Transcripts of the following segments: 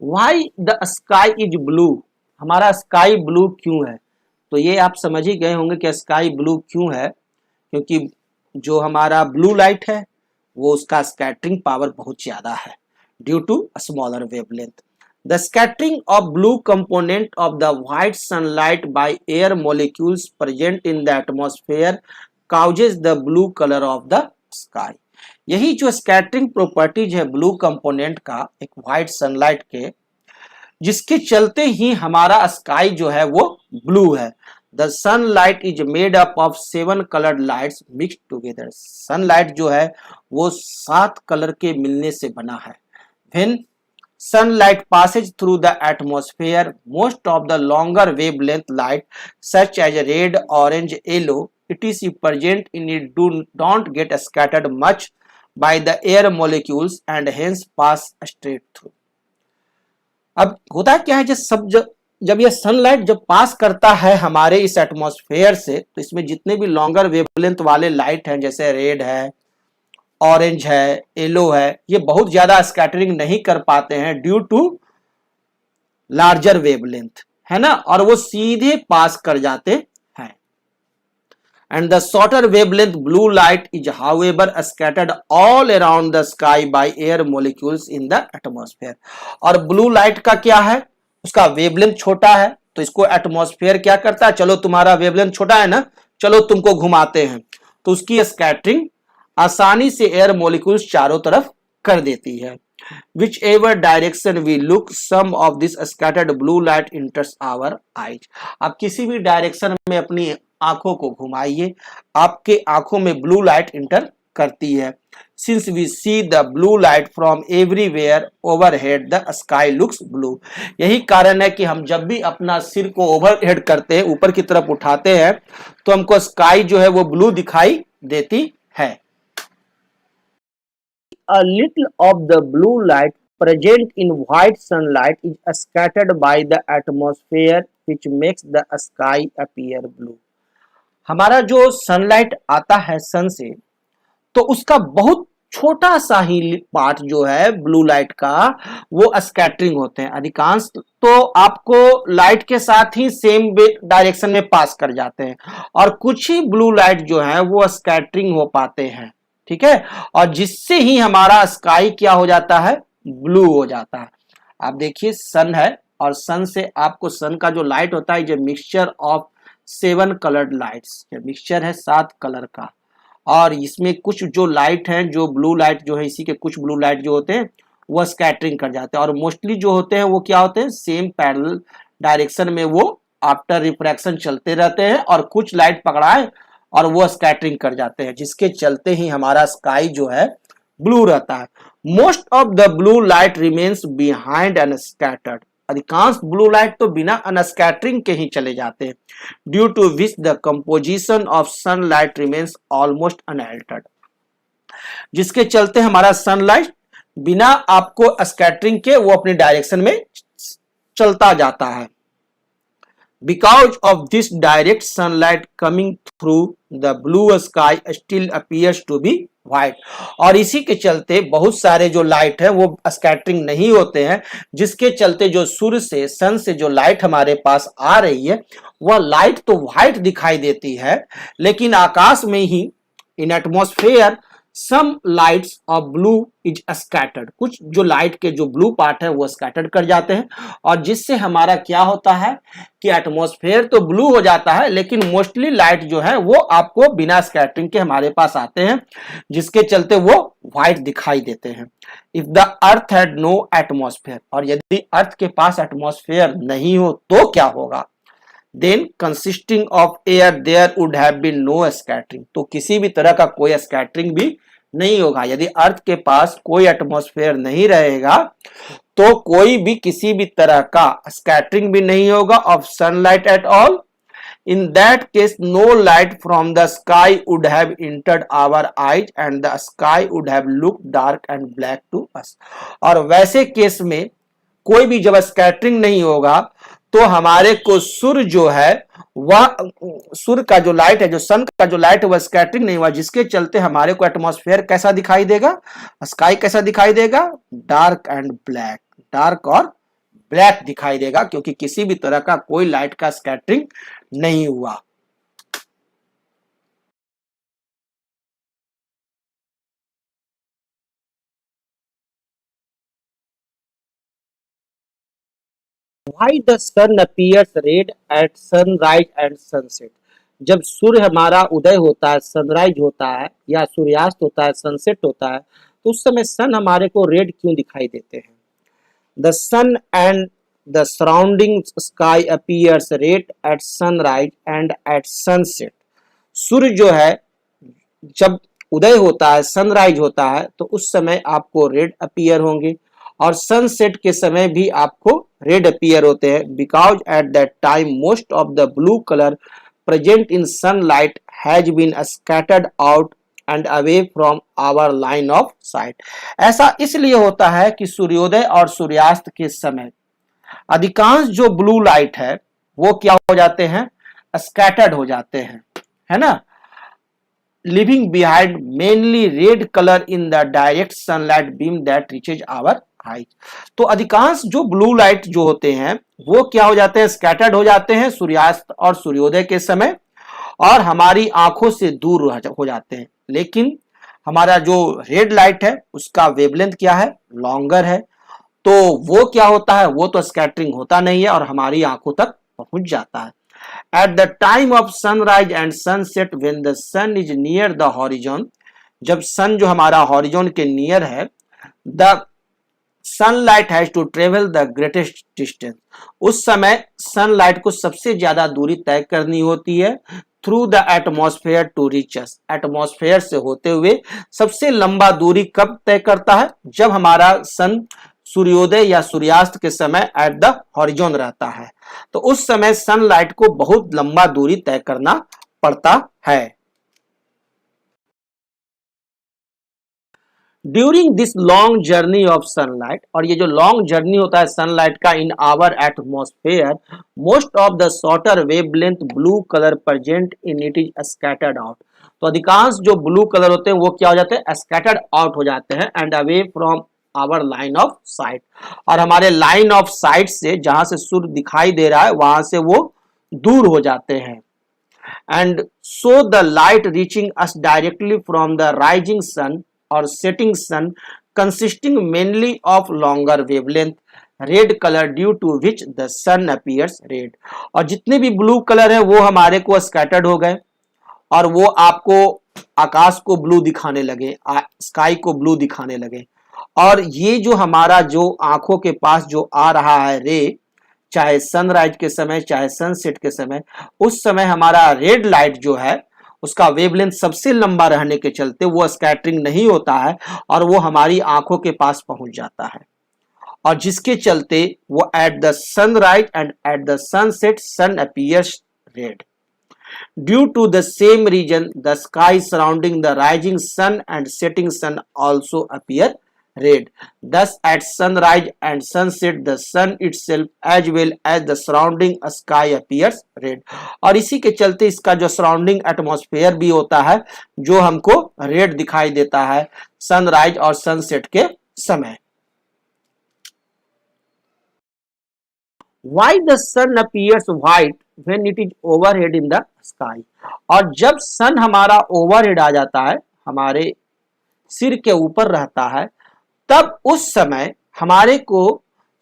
Why the sky is blue, हमारा sky blue क्यों है? तो ये आप समझ ही गए होंगे कि स्काई ब्लू क्यों है, क्योंकि जो हमारा ब्लू लाइट है वो उसका स्कैटरिंग पावर बहुत ज्यादा है due to smaller wavelength. The scattering of blue component of the white sunlight by air molecules present in the atmosphere causes the blue colour of the sky. यही जो scattering properties है blue component का एक white sunlight के, जिसके चलते ही हमारा sky जो है वो ब्लू है। The sunlight is made up of 7 coloured lights mix together. Sunlight जो है वो 7 कलर के मिलने से बना है। When sunlight passes through the atmosphere, most of the longer wavelength light such as red, orange, yellow, it is present in it don't get scattered much by the air molecules and hence pass straight through। अब होता क्या है, जब यह sunlight जब पास करता है हमारे इस एटमॉस्फेयर से, तो इसमें जितने भी लॉन्गर वेवलेंथ वाले लाइट हैं, जैसे रेड है, ऑरेंज है, येलो है, ये बहुत ज्यादा स्कैटरिंग नहीं कर पाते हैं ड्यू टू लार्जर वेवलेंथ, है ना, और वो सीधे पास कर जाते हैं। And the shorter wavelength blue light is however scattered all around the sky bye air molecules in the atmosphere. और ब्लू लाइट का क्या है, उसका वेवलेंथ छोटा है, तो इसको एटमॉस्फेयर क्या करता है, चलो तुम्हारा वेवलेंथ छोटा है ना, चलो तुमको घुमाते हैं, तो उसकी स्कैटरिंग आसानी से एयर मॉलिक्यूल्स चारों तरफ कर देती है। Whichever direction we look, some of this scattered blue light enters our eyes। आप किसी भी डायरेक्शन में अपनी आंखों को घुमाइए, आपके आंखों में ब्लू लाइट इंटर करती है। Since we see the blue light from everywhere overhead, the sky looks blue। यही कारण है कि हम जब भी अपना सिर को ओवरहेड करते हैं, ऊपर की तरफ उठाते हैं, तो हमको स्काई जो है वो ब्लू दिखाई देती है। A little of the blue light present in white sunlight is scattered by the atmosphere which makes the sky appear blue। हमारा जो सनलाइट आता है सन से, तो उसका बहुत छोटा सा ही पार्ट जो है ब्लू लाइट का वो स्कैटरिंग होते हैं। अधिकांश तो आपको लाइट के साथ ही सेम डायरेक्शन में पास कर जाते हैं, और कुछ ही ब्लू लाइट जो है वो स्कैटरिंग हो पाते हैं, ठीक है, और जिससे ही हमारा स्काई क्या हो जाता है, ब्लू हो जाता है। आप देखिए सन है, और सन से आपको सन का जो लाइट होता है, जो मिक्सचर ऑफ 7 कलर्ड लाइट्स, ये मिक्सचर है 7 कलर का, और इसमें कुछ जो लाइट हैं, जो ब्लू लाइट जो है, इसी के कुछ ब्लू लाइट जो होते हैं वो स्कैटरिंग कर जाते हैं, और मोस्टली जो होते हैं वो क्या होते हैं, सेम पैरेलल डायरेक्शन में वो आफ्टर रिफ्रैक्शन चलते रहते हैं, और कुछ लाइट पकड़ाए और वो स्कैटरिंग कर जाते हैं, जिसके चलते ही हमारा स्काई जो है ब्लू रहता है। Most of the blue light remains behind unscattered. अधिकांश ब्लू लाइट तो बिना अनस्कैटरिंग के ही चले जाते हैं, due to which the composition of sunlight remains almost unaltered. जिसके चलते हमारा सनलाइट बिना आपको स्कैटरिंग के वो अपने डायरेक्शन में चलता जाता है। Because of this direct sunlight coming through the blue sky still appears to be white। और इसी के चलते बहुत सारे जो लाइट है वो स्कैटरिंग नहीं होते हैं, जिसके चलते जो सूर्य से, सन से जो लाइट हमारे पास आ रही है वह लाइट तो व्हाइट दिखाई देती है, लेकिन आकाश में ही in atmosphere some lights of blue is scattered. कुछ जो लाइट के जो ब्लू पार्ट है वो स्कैटर्ड कर जाते हैं, और जिससे हमारा क्या होता है कि एटमॉस्फेयर तो ब्लू हो जाता है, लेकिन मोस्टली लाइट जो है वो आपको बिना स्कैटरिंग के हमारे पास आते हैं, जिसके चलते वो व्हाइट दिखाई देते हैं। If the earth had no atmosphere, और यदि अर्थ के पास एटमॉस्फेयर नहीं हो तो क्या होगा, then consisting of air there would have been no scattering. तो किसी भी तरह का कोई स्कैटरिंग भी नहीं होगा। यदि अर्थ के पास कोई एटमॉस्फेयर नहीं रहेगा तो कोई भी किसी भी तरह का स्कैटरिंग भी नहीं होगा of sunlight at all. In that case, no light from the sky would have entered our eyes and the sky would have looked dark and black to us। और वैसे केस में कोई भी जब स्कैटरिंग नहीं होगा तो हमारे को सूर्य जो है वह, सूर्य का जो लाइट है, जो सन का जो लाइट है वह स्कैटरिंग नहीं हुआ, जिसके चलते हमारे को एटमॉस्फेयर कैसा दिखाई देगा, स्काई कैसा दिखाई देगा, डार्क एंड ब्लैक, डार्क और ब्लैक दिखाई देगा, क्योंकि किसी भी तरह का कोई लाइट का स्कैटरिंग नहीं हुआ। Why the sun appears red at sunrise and sunset? जब सूर्य हमारा उदय होता है, सनराइज होता है या सूर्यास्त होता है, सनसेट होता है, तो उस समय सन हमारे को रेड क्यों दिखाई देते हैं? The sun and the surrounding sky appears red at sunrise and at sunset. सूर्य जो है जब उदय होता है, सनराइज होता है, तो उस समय आपको रेड अपीयर होंगे और सनसेट के समय भी आपको रेड अपीयर होते हैं, because at that time most of the blue colour present in sunlight has been scattered out and away from our line of sight. ऐसा इसलिए होता है कि सूर्योदय और सूर्यास्त के समय अधिकांश जो ब्लू लाइट है वो क्या हो जाते हैं, स्कैटर्ड हो जाते हैं, है ना, leaving behind mainly red color in the direct sunlight beam that reaches our eyes। तो अधिकांश जो ब्लू लाइट जो होते हैं वो क्या हो जाते हैं, स्कैटर्ड हो जाते हैं सूर्यास्त और सूर्योदय के समय और हमारी आंखों से दूर हो जाते हैं। लेकिन हमारा जो रेड लाइट है उसका वेवलेंथ क्या है, लॉन्गर है, तो वो क्या होता है, वो तो स्कैटरिंग होता नहीं है और हमारी आंखों तक पहुंच जाता है। At the time of sunrise and sunset, when the sun is near the horizon, जब सन जो हमारा हॉरिजॉन के नियर है, the sunlight has to travel the greatest distance। उस समय सनलाइट को सबसे ज्यादा दूरी तय करनी होती है through the atmosphere to reach us. Atmosphere से होते हुए सबसे लंबा दूरी कब तय करता है, जब हमारा सन सूर्योदय या सूर्यास्त के समय एट द हॉरिजॉन रहता है, तो उस समय सनलाइट को बहुत लंबा दूरी तय करना पड़ता है। During this long journey of sunlight, और ये जो लॉन्ग जर्नी होता है सनलाइट का in our atmosphere, most of the shorter wavelength blue colour present in it is scattered out. तो अधिकांश जो ब्लू कलर होते हैं वो क्या हो जाते हैं, स्कैटर्ड आउट हो जाते हैं and away from our line of sight, और हमारे लाइन ऑफ साइट से जहां से सूर्य दिखाई दे रहा है वहां से वो दूर हो जाते हैं। And so the light reaching us directly from the rising sun और setting sun consisting mainly of longer wavelength red colour due to which the sun appears red. और जितने भी ब्लू कलर है वो हमारे को स्कैटर्ड हो गए और वो आपको आकाश को ब्लू दिखाने लगे, स्काई को ब्लू दिखाने लगे, और ये जो हमारा जो आंखों के पास जो आ रहा है रे, चाहे सनराइज के समय चाहे सनसेट के समय, उस समय हमारा रेड लाइट जो है उसका वेवलेंथ सबसे लंबा रहने के चलते वो स्कैटरिंग नहीं होता है और वो हमारी आंखों के पास पहुंच जाता है, और जिसके चलते वो at the sunrise and at the sunset sun appears red. Due to the same reason, the sky surrounding the rising sun and setting sun also appear red. Thus, at sunrise and sunset, the sun itself as well as the surrounding sky appears red. और इसी के चलते इसका जो surrounding atmosphere भी होता है जो हमको रेड दिखाई देता है सनराइज और सनसेट के समय। Why the sun appears white when it is overhead in the sky? और जब सन हमारा ओवरहेड आ जाता है, हमारे सिर के ऊपर रहता है, तब उस समय हमारे को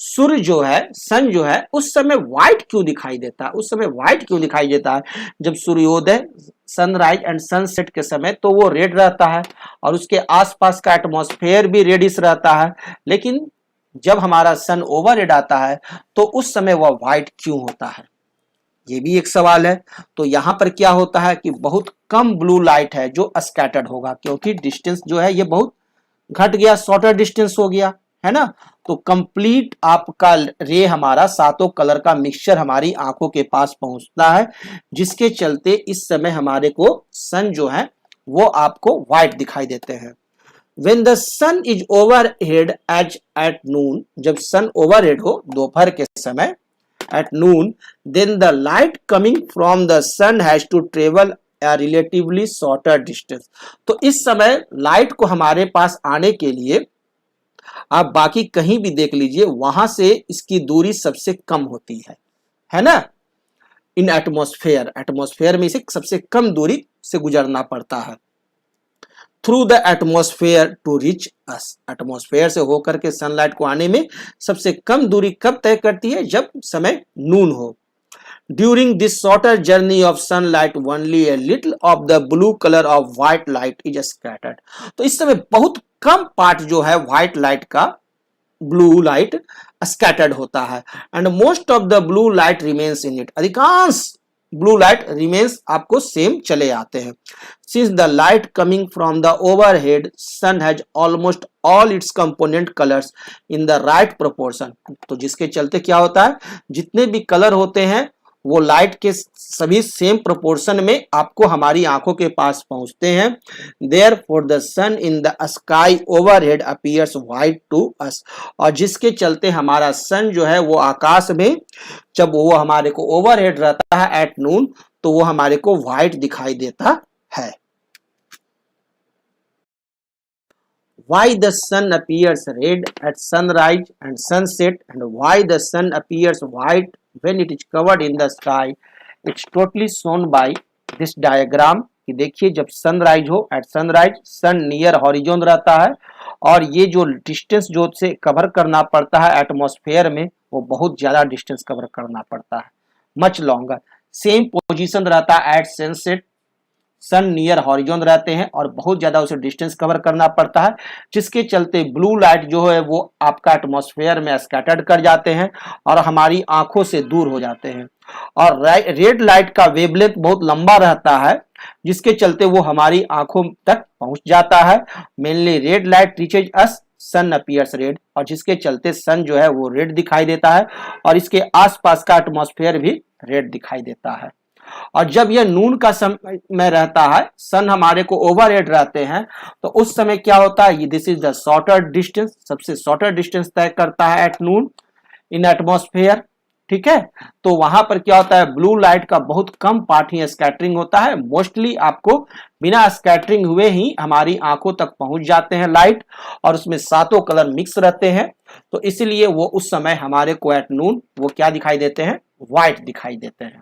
सूर्य जो है, सन जो है, उस समय व्हाइट क्यों दिखाई देता है? उस समय व्हाइट क्यों दिखाई देता है? जब सूर्योदय सनराइज एंड सनसेट के समय तो वो रेड रहता है और उसके आसपास का एटमॉस्फेयर भी रेडिश रहता है, लेकिन जब हमारा सन ओवरहेड आता है तो उस समय वह व्हाइट क्यों होता है? ये भी एक सवाल है। तो यहां पर क्या होता है कि बहुत कम ब्लू लाइट है जो स्कैटर्ड होगा, क्योंकि डिस्टेंस जो है ये बहुत घट गया, शॉर्टर डिस्टेंस हो गया, है ना। तो कंप्लीट आपका रे हमारा सातों कलर का मिक्सचर हमारी आंखों के पास पहुंचता है, जिसके चलते इस समय हमारे को सन जो है वो आपको व्हाइट दिखाई देते हैं। When the sun is overhead as at noon, जब सन ओवरहेड हो दोपहर के समय at noon, then the light coming from the sun has to travel a relatively shorter distance। तो इस समय लाइट को हमारे पास आने के लिए आप बाकी कहीं भी देख लीजिए, वहां से इसकी दूरी सबसे कम होती है ना। इन एटमॉस्फेयर में इसे सबसे कम दूरी से गुजरना पड़ता है। Through the atmosphere to reach us, atmosphere से होकर के सनलाइट को आने में सबसे कम दूरी कब तय करती है, जब समय नून हो। During this shorter journey of sunlight only a little of the blue colour of white light is scattered, तो इस समय बहुत कम पार्ट जो है व्हाइट लाइट का, ब्लू लाइट स्कैटर्ड होता है। And most of the blue light remains in it, अधिकांश ब्लू लाइट रिमेन्स आपको सेम चले आते हैं। Since the light coming from the overhead sun has almost all its component colours in the right proportion, तो जिसके चलते क्या होता है, जितने भी कलर होते हैं वो लाइट के सभी सेम प्रोपोर्शन में आपको हमारी आंखों के पास पहुंचते हैं। Therefore the sun in the sky overhead appears white to us, और जिसके चलते हमारा सन जो है वो आकाश में जब वो हमारे को ओवरहेड रहता है एट नून, तो वो हमारे को व्हाइट दिखाई देता है। Why the sun appears red at sunrise and sunset, and why the sun appears white when it is covered in the sky, it's totally shown by this diagram। कि देखिए जब सनराइज हो, एट सनराइज सन near horizon रहता है, और ये जो distance जो से कवर करना पड़ता है एटमॉस्फेयर में, वो बहुत ज्यादा डिस्टेंस कवर करना पड़ता है, मच लॉन्गर। सेम पोजीशन रहता है एट सनसेट, सन नियर हॉरिजॉन रहते हैं और बहुत ज्यादा उसे डिस्टेंस कवर करना पड़ता है, जिसके चलते ब्लू लाइट जो है वो आपका एटमॉस्फेयर में स्कैटर्ड कर जाते हैं और हमारी आंखों से दूर हो जाते हैं। और रेड लाइट का वेवलेंथ बहुत लंबा रहता है, जिसके चलते वो हमारी आंखों तक पहुंच जाता है। मेनली रेड लाइट रीचेज अस, सन अपीयर्स रेड, और जिसके चलते सन जो है वो रेड दिखाई देता है और इसके आसपास का एटमॉस्फेयर भी रेड दिखाई देता है। और जब यह नून का समय में रहता है, सन हमारे को ओवरहेड रहते हैं, तो उस समय क्या होता है, this is the shorter distance, सबसे शॉर्टर डिस्टेंस तय करता है एट नून इन एटमॉस्फेयर, ठीक है। तो वहां पर क्या होता है, ब्लू लाइट का बहुत कम पार्ट ही स्कैटरिंग होता है, मोस्टली आपको बिना स्कैटरिंग हुए ही हमारी आंखों तक पहुंच जाते हैं लाइट, और उसमें सातों कलर मिक्स रहते हैं, तो इसलिए वो उस समय हमारे को एट नून वो क्या दिखाई देते हैं, व्हाइट दिखाई देते हैं।